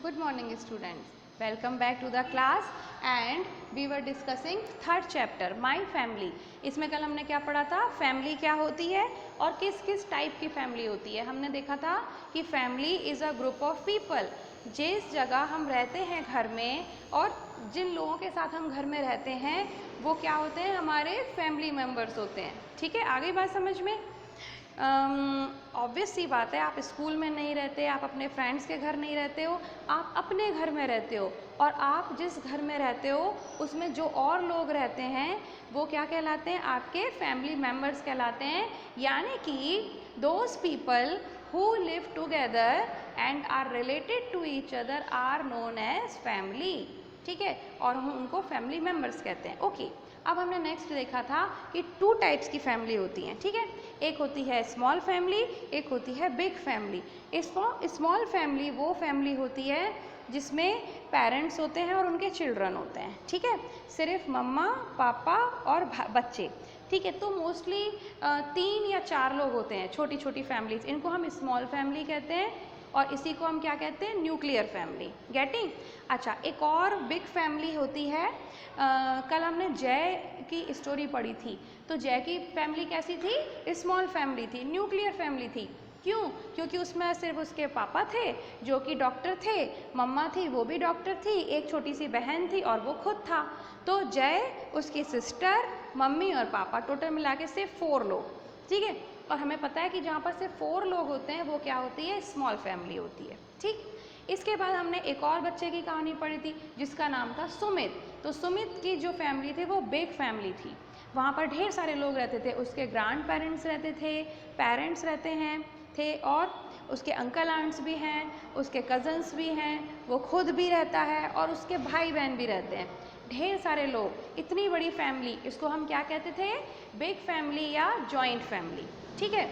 Good morning students. Welcome back to the class and we were discussing third chapter My Family. इसमें कल हमने क्या पढ़ा था, फैमिली क्या होती है और किस किस टाइप की फैमिली होती है। हमने देखा था कि family is a group of people, जिस जगह हम रहते हैं घर में और जिन लोगों के साथ हम घर में रहते हैं वो क्या होते हैं, हमारे फैमिली मेम्बर्स होते हैं। ठीक है, आ गई बात समझ में। ऑब्वियस सी बात है, आप स्कूल में नहीं रहते, आप अपने फ्रेंड्स के घर नहीं रहते हो, आप अपने घर में रहते हो और आप जिस घर में रहते हो उसमें जो और लोग रहते हैं वो क्या कहलाते हैं, आपके फैमिली मेम्बर्स कहलाते हैं। यानी कि those people who live together and are related to each other are known as family. ठीक है, और हम उनको फैमिली मेम्बर्स कहते हैं। ओके, अब हमने नेक्स्ट देखा था कि टू टाइप्स की फैमिली होती हैं। ठीक है, एक होती है स्मॉल फैमिली, एक होती है बिग फैमिली। स्मॉल फैमिली वो फैमिली होती है जिसमें पेरेंट्स होते हैं और उनके चिल्ड्रन होते हैं। ठीक है, सिर्फ मम्मा पापा और बच्चे। ठीक है, तो मोस्टली 3 या 4 लोग होते हैं, छोटी छोटी फैमिलीज, इनको हम स्मॉल फैमिली कहते हैं और इसी को हम क्या कहते हैं, न्यूक्लियर फैमिली। गेटिंग? अच्छा, एक और बिग फैमिली होती है। कल हमने जय की स्टोरी पढ़ी थी, तो जय की फैमिली कैसी थी, स्मॉल फैमिली थी, न्यूक्लियर फैमिली थी। क्यों? क्योंकि उसमें सिर्फ उसके पापा थे जो कि डॉक्टर थे, मम्मा थी वो भी डॉक्टर थी, एक छोटी सी बहन थी और वो खुद था। तो जय, उसकी सिस्टर, मम्मी और पापा, टोटल मिला के सिर्फ 4 लोग। ठीक है, और हमें पता है कि जहाँ पर सिर्फ 4 लोग होते हैं वो क्या होती है, स्मॉल फैमिली होती है। ठीक, इसके बाद हमने एक और बच्चे की कहानी पढ़ी थी जिसका नाम था सुमित। तो सुमित की जो फैमिली थी वो बिग फैमिली थी, वहाँ पर ढेर सारे लोग रहते थे, उसके ग्रैंड पेरेंट्स रहते थे, पेरेंट्स रहते हैं थे और उसके अंकल आंट्स भी हैं, उसके कज़न्स भी हैं, वो खुद भी रहता है और उसके भाई बहन भी रहते हैं, ढेर सारे लोग, इतनी बड़ी फैमिली, इसको हम क्या कहते थे, बिग फैमिली या जॉइंट फैमिली। ठीक है,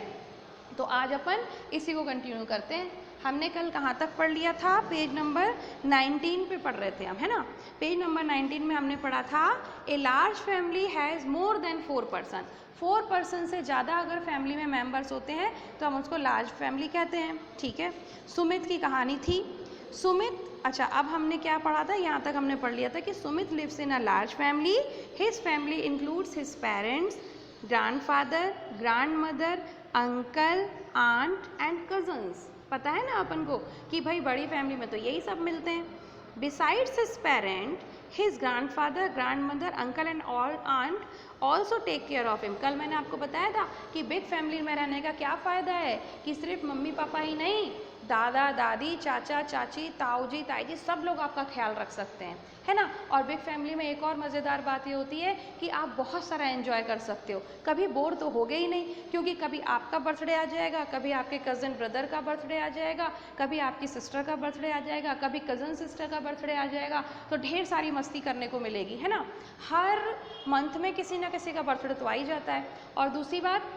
तो आज अपन इसी को कंटिन्यू करते हैं। हमने कल कहाँ तक पढ़ लिया था, पेज नंबर 19 पे पढ़ रहे थे हम, है ना। पेज नंबर 19 में हमने पढ़ा था a large family has more than 4 person. 4 person से ज़्यादा अगर फैमिली में मेंबर्स होते हैं तो हम उसको लार्ज फैमिली कहते हैं। ठीक है, सुमित की कहानी थी। सुमित, अच्छा अब हमने क्या पढ़ा था, यहाँ तक हमने पढ़ लिया था कि Sumit lives in a large family. His family includes his parents, grandfather, grandmother, uncle, aunt and cousins. पता है ना अपन को कि भाई बड़ी फैमिली में तो यही सब मिलते हैं। Besides his parent, his grandfather, grandmother, uncle and all aunt also take care of him. कल मैंने आपको बताया था कि बिग फैमिली में रहने का क्या फ़ायदा है कि सिर्फ मम्मी पापा ही नहीं, दादा दादी, चाचा चाची, ताऊ जी ताई जी, सब लोग आपका ख्याल रख सकते हैं, है ना। और बिग फैमिली में एक और मज़ेदार बात ये होती है कि आप बहुत सारा एंजॉय कर सकते हो, कभी बोर तो होगे ही नहीं, क्योंकि कभी आपका बर्थडे आ जाएगा, कभी आपके कज़न ब्रदर का बर्थडे आ जाएगा, कभी आपकी सिस्टर का बर्थडे आ जाएगा, कभी कज़न सिस्टर का बर्थडे आ जाएगा, तो ढेर सारी मस्ती करने को मिलेगी, है ना। हर मंथ में किसी ना किसी का बर्थडे तो आ ही जाता है। और दूसरी बात,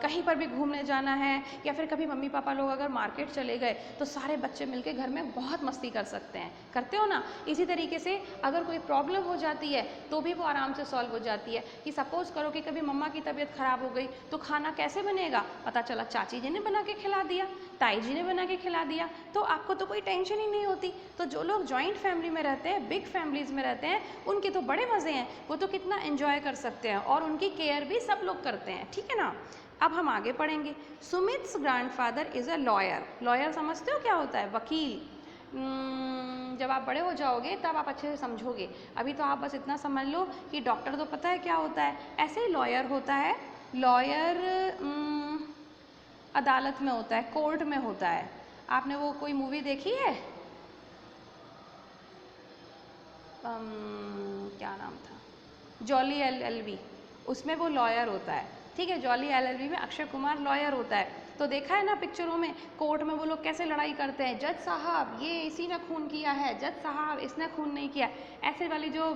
कहीं पर भी घूमने जाना है या फिर कभी मम्मी पापा लोग अगर मार्केट चले गए तो सारे बच्चे मिलके घर में बहुत मस्ती कर सकते हैं, करते हो ना। इसी तरीके से अगर कोई प्रॉब्लम हो जाती है तो भी वो आराम से सॉल्व हो जाती है। कि सपोज़ करो कि कभी मम्मा की तबीयत ख़राब हो गई तो खाना कैसे बनेगा, पता चला चाची जी ने बना के खिला दिया, ताई जी ने बना के खिला दिया, तो आपको तो कोई टेंशन ही नहीं होती। तो जो लोग जॉइंट फैमिली में रहते हैं, बिग फैमिलीज़ में रहते हैं, उनके तो बड़े मज़े हैं, वो तो कितना एंजॉय कर सकते हैं और उनकी केयर भी सब लोग करते हैं। ठीक है ना, अब हम आगे पढ़ेंगे। Sumit's grandfather is a lawyer. Lawyer समझते हो क्या होता है, वकील। जब आप बड़े हो जाओगे तब आप अच्छे से समझोगे, अभी तो आप बस इतना समझ लो कि डॉक्टर तो पता है क्या होता है, ऐसे ही लॉयर होता है। लॉयर अदालत में होता है, कोर्ट में होता है। आपने वो कोई मूवी देखी है, क्या नाम था, जॉली LLB, उसमें वो लॉयर होता है। ठीक है, जॉली LLB में अक्षय कुमार लॉयर होता है। तो देखा है ना पिक्चरों में, कोर्ट में वो लोग कैसे लड़ाई करते हैं, जज साहब ये इसी ने खून किया है, जज साहब इसने खून नहीं किया, ऐसे वाली जो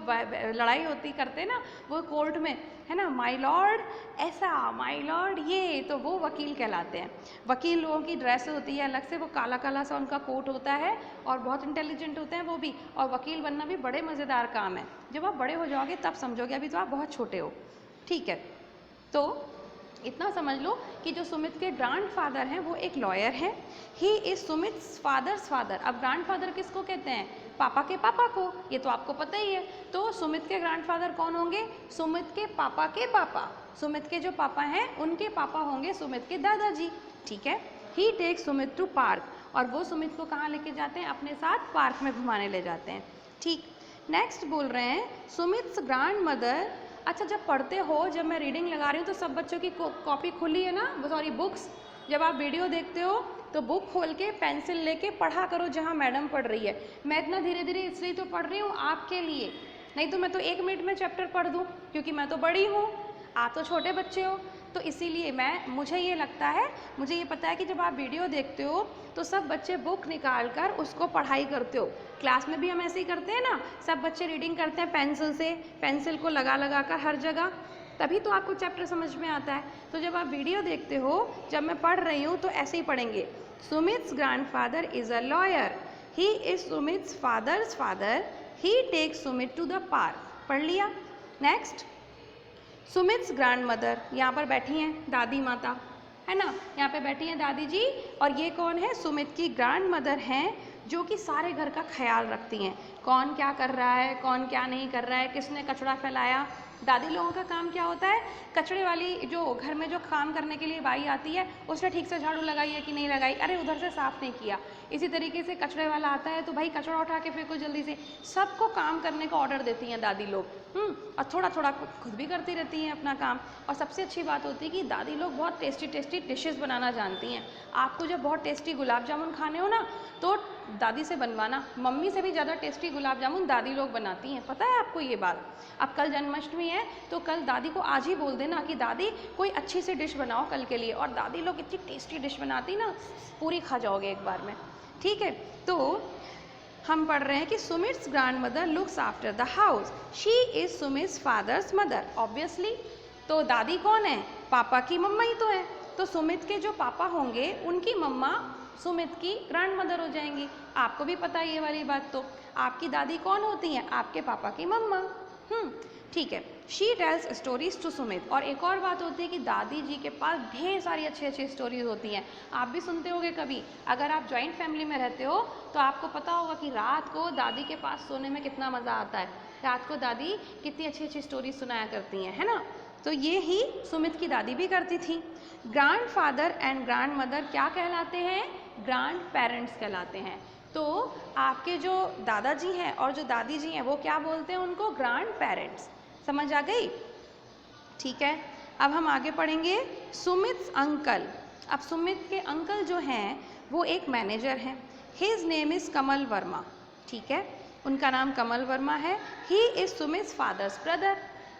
लड़ाई होती करते हैं ना वो कोर्ट में, है ना, माय लॉर्ड ऐसा, माय लॉर्ड ये, तो वो वकील कहलाते हैं। वकील लोगों की ड्रेस होती है अलग से, वो काला काला सा उनका कोट होता है और बहुत इंटेलिजेंट होते हैं वो भी। और वकील बनना भी बड़े मज़ेदार काम है, जब आप बड़े हो जाओगे तब समझोगे, अभी तो आप बहुत छोटे हो। ठीक है, तो इतना समझ लो कि जो सुमित के ग्रैंडफादर हैं वो एक लॉयर हैं। He is Sumit's father's father. अब ग्रैंडफादर किसको कहते हैं? पापा के पापा को, ये तो आपको पता ही है। तो सुमित के ग्रैंडफादर कौन होंगे? सुमित के पापा। सुमित के जो पापा हैं उनके पापा होंगे सुमित के दादाजी, ठीक है। ही टेक्स सुमित टू पार्क, और वो सुमित को कहाँ लेके जाते हैं? अपने साथ पार्क में घुमाने ले जाते हैं, ठीक। नेक्स्ट बोल रहे हैं सुमित्स ग्रैंड मदर। अच्छा, जब पढ़ते हो, जब मैं रीडिंग लगा रही हूँ तो सब बच्चों की कॉपी खुली है ना, सॉरी बुक्स। जब आप वीडियो देखते हो तो बुक खोल के पेंसिल लेके पढ़ा करो जहाँ मैडम पढ़ रही है। मैं इतना धीरे धीरे इसलिए तो पढ़ रही हूँ आपके लिए, नहीं तो मैं तो 1 मिनट में चैप्टर पढ़ दूँ, क्योंकि मैं तो बड़ी हूँ, आप तो छोटे बच्चे हो। तो इसीलिए मुझे ये लगता है, मुझे ये पता है कि जब आप वीडियो देखते हो तो सब बच्चे बुक निकाल कर उसको पढ़ाई करते हो। क्लास में भी हम ऐसे ही करते हैं ना, सब बच्चे रीडिंग करते हैं पेंसिल से, पेंसिल को लगा लगा कर हर जगह, तभी तो आपको चैप्टर समझ में आता है। तो जब आप वीडियो देखते हो, जब मैं पढ़ रही हूँ तो ऐसे ही पढ़ेंगे। Sumit's grandfather is a lawyer, he is Sumit's father's father, he takes Sumit to the park. पढ़ लिया। नेक्स्ट, सुमित्स ग्रैंड मदर, यहाँ पर बैठी हैं दादी माता, है ना, यहाँ पे बैठी हैं दादी जी। और ये कौन है? सुमित की ग्रैंड मदर हैं, जो कि सारे घर का ख्याल रखती हैं। कौन क्या कर रहा है, कौन क्या नहीं कर रहा है, किसने कचरा फैलाया। दादी लोगों का काम क्या होता है? कचरे वाली जो घर में जो काम करने के लिए बाई आती है, उसने ठीक से झाड़ू लगाई है कि नहीं लगाई, अरे उधर से साफ़ नहीं किया। इसी तरीके से कचरे वाला आता है तो भाई कचरा उठा के फेंको जल्दी से। सबको काम करने का ऑर्डर देती हैं दादी लोग, और थोड़ा थोड़ा खुद भी करती रहती हैं अपना काम। और सबसे अच्छी बात होती है कि दादी लोग बहुत टेस्टी टेस्टी डिशेस बनाना जानती हैं। आपको जब बहुत टेस्टी गुलाब जामुन खाने हो ना, तो दादी से बनवाना। मम्मी से भी ज़्यादा टेस्टी गुलाब जामुन दादी लोग बनाती हैं, पता है आपको ये बात। अब कल जन्माष्टमी है तो कल दादी को आज ही बोल देना कि दादी कोई अच्छी सी डिश बनाओ कल के लिए, और दादी लोग इतनी टेस्टी डिश बनाती ना, पूरी खा जाओगे एक बार में, ठीक है। तो हम पढ़ रहे हैं कि Sumit's grandmother looks after the house, she is Sumit's father's mother. Obviously, तो दादी कौन है? पापा की मम्मा ही तो है। तो सुमित के जो पापा होंगे उनकी मम्मा सुमित की ग्रैंड मदर हो जाएंगी। आपको भी पता है ये वाली बात। तो आपकी दादी कौन होती हैं? आपके पापा की मम्मा। ठीक है। She tells stories to Sumit. और एक और बात होती है कि दादी जी के पास ढेर सारी अच्छी अच्छी स्टोरीज होती हैं। आप भी सुनते होगे कभी, अगर आप जॉइंट फैमिली में रहते हो तो आपको पता होगा कि रात को दादी के पास सोने में कितना मज़ा आता है। रात को दादी कितनी अच्छी अच्छी स्टोरी सुनाया करती हैं, है ना। तो ये ही सुमित की दादी भी करती थी। Grand father and grand mother क्या कहलाते हैं? ग्रैंड पेरेंट्स कहलाते हैं। तो आपके जो दादाजी हैं और जो दादी जी हैं वो क्या बोलते हैं उनको? Grand parents. समझ आ गई? ठीक है। अब हम आगे पढ़ेंगे सुमित्स अंकल। अब सुमित के अंकल जो हैं वो एक मैनेजर हैं। His name is Kamal Verma. ठीक है, उनका नाम कमल वर्मा है। He is Sumit's father's brother.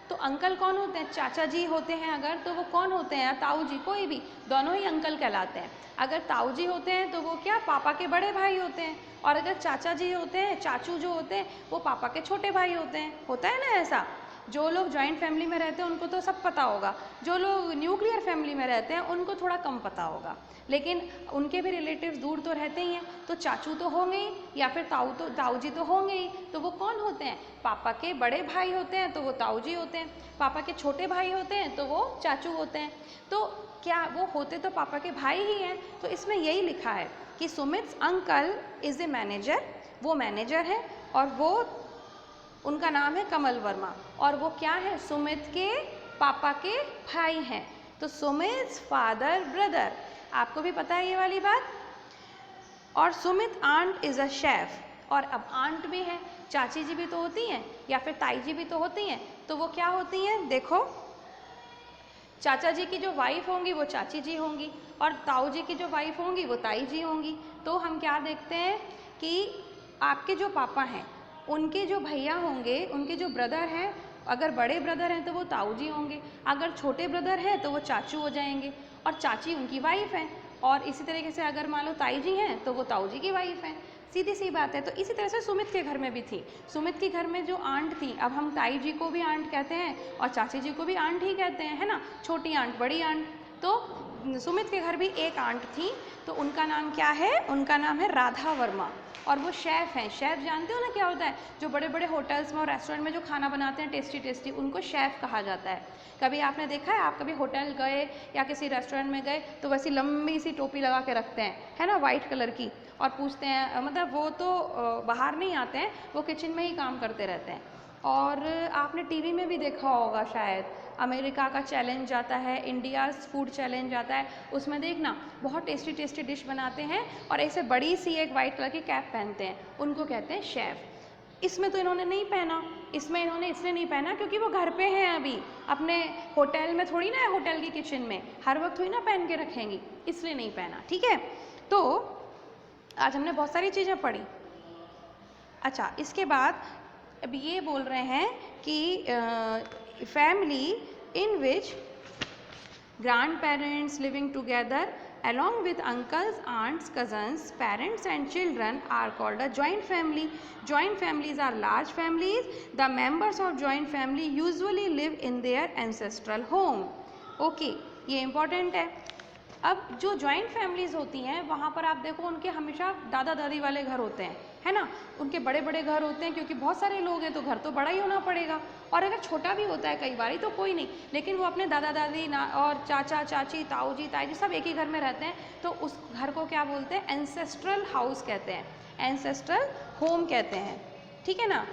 तो अंकल कौन होते हैं? चाचा जी होते हैं अगर, तो वो कौन होते हैं? ताऊ जी, कोई भी, दोनों ही अंकल कहलाते हैं। अगर ताऊ जी होते हैं तो वो क्या? पापा के बड़े भाई होते हैं। और अगर चाचा जी होते हैं, चाचू जो होते हैं, वो पापा के छोटे भाई होते हैं। होता है ना ऐसा। जो लोग जॉइंट फैमिली में रहते हैं उनको तो सब पता होगा, जो लोग न्यूक्लियर फैमिली में रहते हैं उनको थोड़ा कम पता होगा, लेकिन उनके भी रिलेटिव्स दूर तो रहते ही हैं। तो चाचू तो होंगे ही, या फिर ताऊ जी तो होंगे ही। तो वो कौन होते हैं? पापा के बड़े भाई होते हैं तो वो ताऊ जी होते हैं। पापा के छोटे भाई होते हैं तो वो चाचू होते हैं। तो क्या वो होते तो पापा के भाई ही हैं। तो इसमें यही लिखा है कि सुमित्स अंकल इज़ ए मैनेजर। वो मैनेजर है और वो उनका नाम है कमल वर्मा। और वो क्या है? सुमित के पापा के भाई हैं। तो सुमित्स फादर ब्रदर। आपको भी पता है ये वाली बात। और Sumit aunt is a chef. और अब आंट भी है, चाची जी भी तो होती हैं या फिर ताई जी भी तो होती हैं। तो वो क्या होती हैं? देखो, चाचा जी की जो वाइफ होंगी वो चाची जी होंगी, और ताऊ जी की जो वाइफ होंगी वो ताई जी होंगी। तो हम क्या देखते हैं कि आपके जो पापा हैं उनके जो भैया होंगे, उनके जो ब्रदर हैं, अगर बड़े ब्रदर हैं तो वो ताऊ जी होंगे, अगर छोटे ब्रदर हैं तो वो चाचू हो जाएंगे, और चाची उनकी वाइफ हैं। और इसी तरीके से अगर मान लो ताई जी हैं तो वो ताऊ जी की वाइफ हैं। सीधी सी बात है। तो इसी तरह से सुमित के घर में भी थी। सुमित के घर में जो आंट थी, अब हम ताई जी को भी आंट कहते हैं और चाची जी को भी आंट ही कहते हैं, है ना। छोटी आंट, बड़ी आंट। तो सुमित के घर भी एक आंट थी, तो उनका नाम क्या है, उनका नाम है राधा वर्मा, और वो शेफ़ हैं। शेफ़ जानते हो ना क्या होता है, जो बड़े बड़े होटल्स में और रेस्टोरेंट में जो खाना बनाते हैं टेस्टी टेस्टी, उनको शेफ़ कहा जाता है। कभी आपने देखा है, आप कभी होटल गए या किसी रेस्टोरेंट में गए तो वैसी लंबी सी टोपी लगा के रखते हैं, है ना, वाइट कलर की, और पूछते हैं, मतलब वो तो बाहर नहीं आते हैं, वो किचन में ही काम करते रहते हैं। और आपने टीवी में भी देखा होगा शायद, अमेरिका का चैलेंज आता है, इंडियाज़ फूड चैलेंज आता है, उसमें देखना बहुत टेस्टी टेस्टी डिश बनाते हैं और ऐसे बड़ी सी एक वाइट कलर की कैप पहनते हैं, उनको कहते हैं शेफ़। इसमें तो इन्होंने नहीं पहना, इसमें इन्होंने इसलिए नहीं पहना क्योंकि वो घर पे हैं अभी, अपने होटल में थोड़ी ना है, होटल की किचन में हर वक्त थोड़ी ना पहन के रखेंगी, इसलिए नहीं पहना। ठीक है, तो आज हमने बहुत सारी चीज़ें पढ़ी। अच्छा, इसके बाद अब ये बोल रहे हैं कि family in which grand parents living together along with uncles, aunts, cousins, parents and children are called a joint family. Joint families are large families. The members of joint family usually live in their ancestral home. Okay, ये important है। अब जो joint families होती हैं वहाँ पर आप देखो उनके हमेशा दादा दादी वाले घर होते हैं, है ना, उनके बड़े बड़े घर होते हैं, क्योंकि बहुत सारे लोग हैं तो घर तो बड़ा ही होना पड़ेगा, और अगर छोटा भी होता है कई बार तो कोई नहीं, लेकिन वो अपने दादा दादी ना और चाचा चाची ताऊ जी ताई जी सब एक ही घर में रहते हैं, तो उस घर को क्या बोलते हैं, एंसेस्ट्रल हाउस कहते हैं, एंसेस्ट्रल होम कहते हैं। ठीक है ना,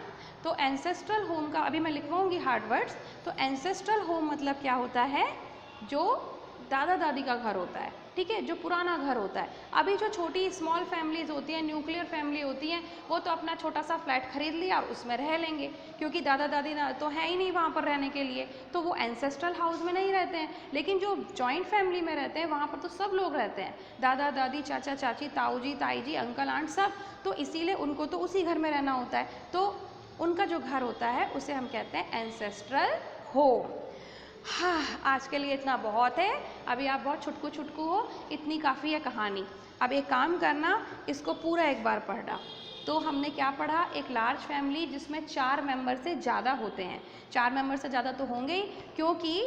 तो एंसेस्ट्रल होम का अभी मैं लिखवाऊंगी हार्ड वर्ड्स। तो एंसेस्ट्रल होम मतलब क्या होता है, जो दादा दादी का घर होता है, ठीक है, जो पुराना घर होता है। अभी जो छोटी स्मॉल फैमिलीज होती हैं, न्यूक्लियर फैमिली होती हैं, वो तो अपना छोटा सा फ्लैट खरीद लिया और उसमें रह लेंगे, क्योंकि दादा दादी तो है ही नहीं वहाँ पर रहने के लिए, तो वो एंसेस्ट्रल हाउस में नहीं रहते हैं। लेकिन जो जॉइंट फैमिली में रहते हैं वहाँ पर तो सब लोग रहते हैं, दादा दादी चाचा चाची ताऊ जी ताई जी अंकल आंट सब, तो इसीलिए उनको तो उसी घर में रहना होता है, तो उनका जो घर होता है उसे हम कहते हैं एंसेस्ट्रल होम। हाँ, आज के लिए इतना बहुत है, अभी आप बहुत छुटकू छुटकू हो, इतनी काफ़ी है कहानी। अब एक काम करना, इसको पूरा एक बार पढ़ना। तो हमने क्या पढ़ा, एक लार्ज फैमिली जिसमें 4 मेंबर से ज़्यादा होते हैं, 4 मेंबर से ज़्यादा तो होंगे ही, क्योंकि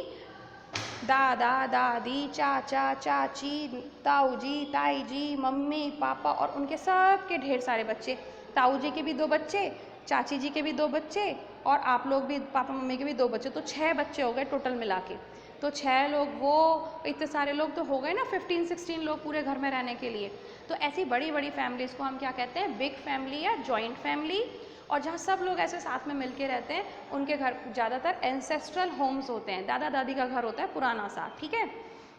दादा दादी चाचा चाची ताऊ जी ताई जी मम्मी पापा और उनके सब के ढेर सारे बच्चे, ताऊ जी के भी 2 बच्चे, चाची जी के भी 2 बच्चे, और आप लोग भी पापा मम्मी के भी 2 बच्चे, तो 6 बच्चे हो गए टोटल मिला के। तो 6 लोग, वो इतने सारे लोग तो हो गए ना, 15-16 लोग पूरे घर में रहने के लिए। तो ऐसी बड़ी बड़ी फैमिलीज़ को हम क्या कहते हैं, बिग फैमिली या जॉइंट फैमिली। और जहाँ सब लोग ऐसे साथ में मिल के रहते हैं, उनके घर ज़्यादातर एंसेस्ट्रल होम्स होते हैं, दादा दादी का घर होता है पुराना सा। ठीक है,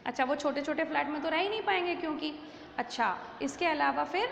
अच्छा, वो छोटे छोटे फ्लैट में तो रह ही नहीं पाएंगे क्योंकि। अच्छा, इसके अलावा फिर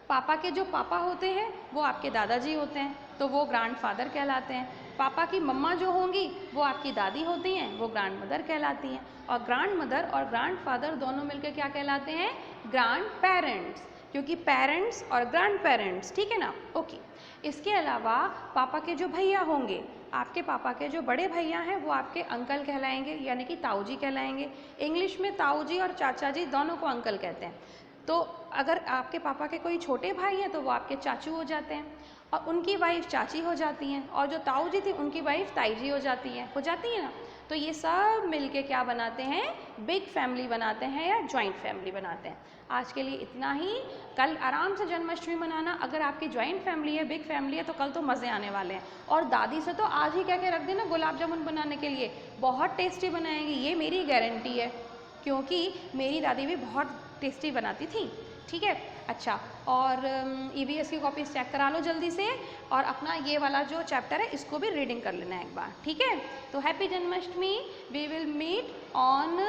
पापा के जो पापा होते हैं वो आपके दादाजी होते हैं, तो वो ग्रैंडफादर कहलाते हैं। पापा की मम्मा जो होंगी वो आपकी दादी होती हैं, वो ग्रैंड मदर कहलाती हैं। और ग्रैंड मदर और ग्रैंडफादर दोनों मिलकर क्या कहलाते हैं, ग्रैंड पेरेंट्स, क्योंकि पेरेंट्स और ग्रैंड पेरेंट्स, ठीक है ना। ओके, इसके अलावा पापा के जो भैया होंगे, आपके पापा के जो बड़े भैया हैं वो आपके अंकल कहलाएंगे, यानी कि ताऊ जी कहलाएंगे। इंग्लिश में ताऊ जी और चाचा जी दोनों को अंकल कहते हैं। तो अगर आपके पापा के कोई छोटे भाई हैं तो वो आपके चाचू हो जाते हैं, और उनकी वाइफ चाची हो जाती हैं, और जो ताऊ जी थी उनकी वाइफ ताई जी हो जाती है ना। तो ये सब मिलके क्या बनाते हैं, बिग फैमिली बनाते हैं या जॉइंट फैमिली बनाते हैं। आज के लिए इतना ही, कल आराम से जन्माष्टमी मनाना। अगर आपकी जॉइंट फैमिली है, बिग फैमिली है, तो कल तो मज़े आने वाले हैं। और दादी से तो आज ही कह के रख देना गुलाब जामुन बनाने के लिए, बहुत टेस्टी बनाएंगी, ये मेरी गारंटी है, क्योंकि मेरी दादी भी बहुत टेस्टी बनाती थी। ठीक है, अच्छा, और EVS की कॉपीज चेक करा लो जल्दी से, और अपना ये वाला जो चैप्टर है इसको भी रीडिंग कर लेना एक बार। ठीक है, तो happy Janmashtami, we will meet on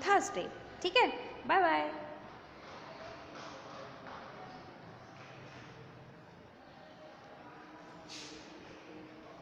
Thursday. ठीक है, बाय बाय।